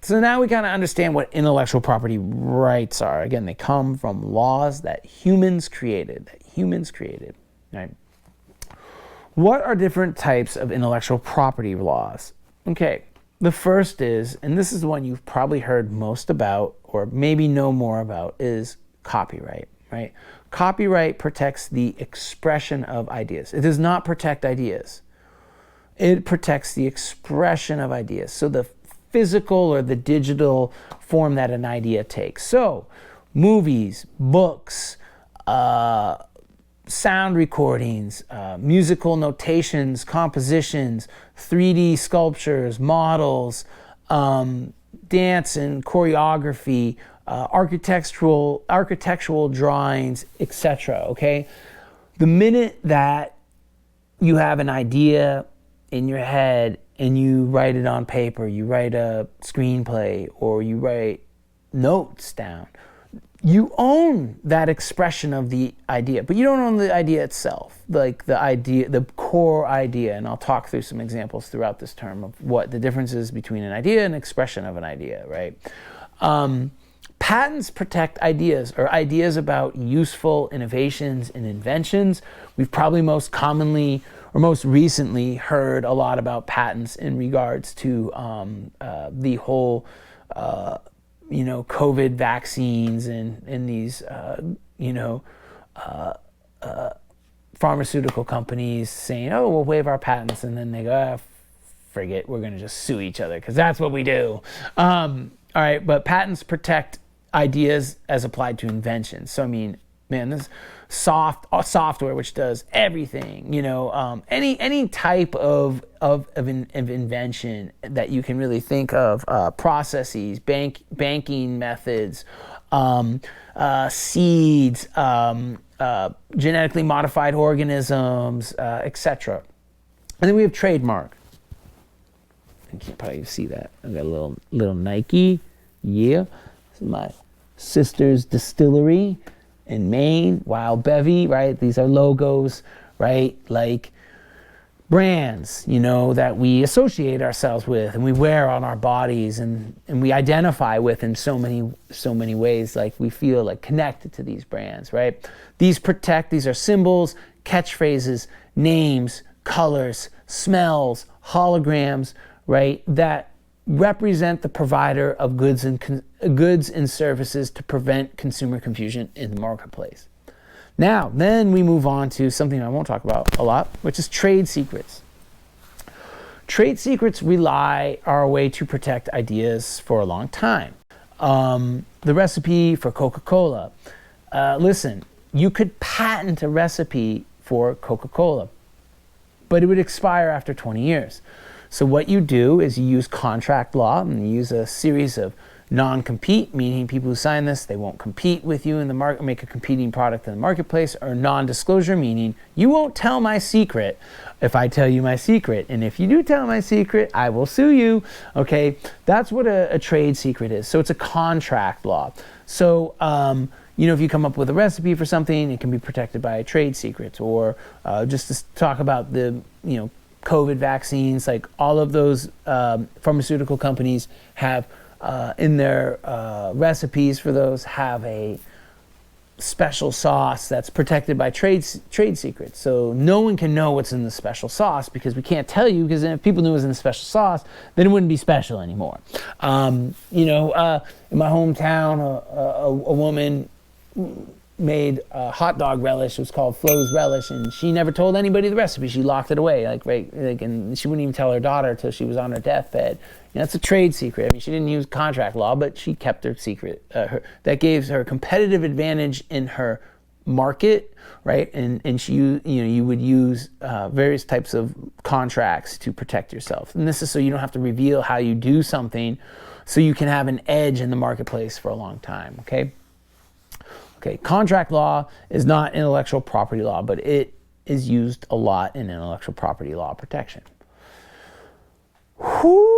So now we kind of understand what intellectual property rights are. Again, they come from laws that humans created, right? What are different types of intellectual property laws? Okay, the first is, and this is the one you've probably heard most about or maybe know more about, is copyright, right? Copyright protects the expression of ideas. It does not protect ideas. It protects the expression of ideas. So the physical or the digital form that an idea takes. So movies, books, sound recordings, musical notations, compositions, 3D sculptures, models, dance and choreography, architectural drawings, etc. Okay? The minute that you have an idea in your head and you write it on paper, you write a screenplay or you write notes down, you own that expression of the idea, but you don't own the idea itself, like the idea, the core idea. And I'll talk through some examples throughout this term of what the difference is between an idea and expression of an idea, right? Patents protect ideas, or ideas about useful innovations and inventions. We've probably most commonly or most recently heard a lot about patents in regards to the whole COVID vaccines and these, pharmaceutical companies saying, oh, we'll waive our patents. And then they go, forget, we're going to just sue each other because that's what we do. All right, but patents protect ideas as applied to inventions. So, I mean, man, this software which does everything, any type of invention that you can really think of, processes, banking methods, seeds, genetically modified organisms, etc. And then we have trademark. You can't probably see that. I've got a little Nike. Yeah, this is my sister's distillery in Maine, Wild Bevy, right? These are logos, right? Like brands, that we associate ourselves with and we wear on our bodies and we identify with in so many ways. Like we feel like connected to these brands, right? These are symbols, catchphrases, names, colors, smells, holograms, right? That represent the provider of goods and services to prevent consumer confusion in the marketplace. Now, then we move on to something I won't talk about a lot, which is trade secrets. Trade secrets are a way to protect ideas for a long time. The recipe for Coca-Cola. Listen, you could patent a recipe for Coca-Cola, but it would expire after 20 years. So what you do is you use contract law and you use a series of non-compete, meaning people who sign this, they won't compete with you in the market, make a competing product in the marketplace, or non-disclosure, meaning you won't tell my secret if I tell you my secret. And if you do tell my secret, I will sue you. Okay, that's what a trade secret is. So it's a contract law. So, if you come up with a recipe for something, it can be protected by a trade secret. Or just to talk about the, COVID vaccines, like all of those pharmaceutical companies have in their recipes for those have a special sauce that's protected by trade secrets. So no one can know what's in the special sauce because we can't tell you, because if people knew it was in the special sauce, then it wouldn't be special anymore. In my hometown, a woman made a hot dog relish. It was called Flo's Relish, and she never told anybody the recipe. She locked it away, and she wouldn't even tell her daughter until she was on her deathbed. That's a trade secret. I mean, she didn't use contract law, but she kept her secret. That gave her a competitive advantage in her market, right? And she, you would use various types of contracts to protect yourself. And this is so you don't have to reveal how you do something, so you can have an edge in the marketplace for a long time. Okay, contract law is not intellectual property law, but it is used a lot in intellectual property law protection. Whew.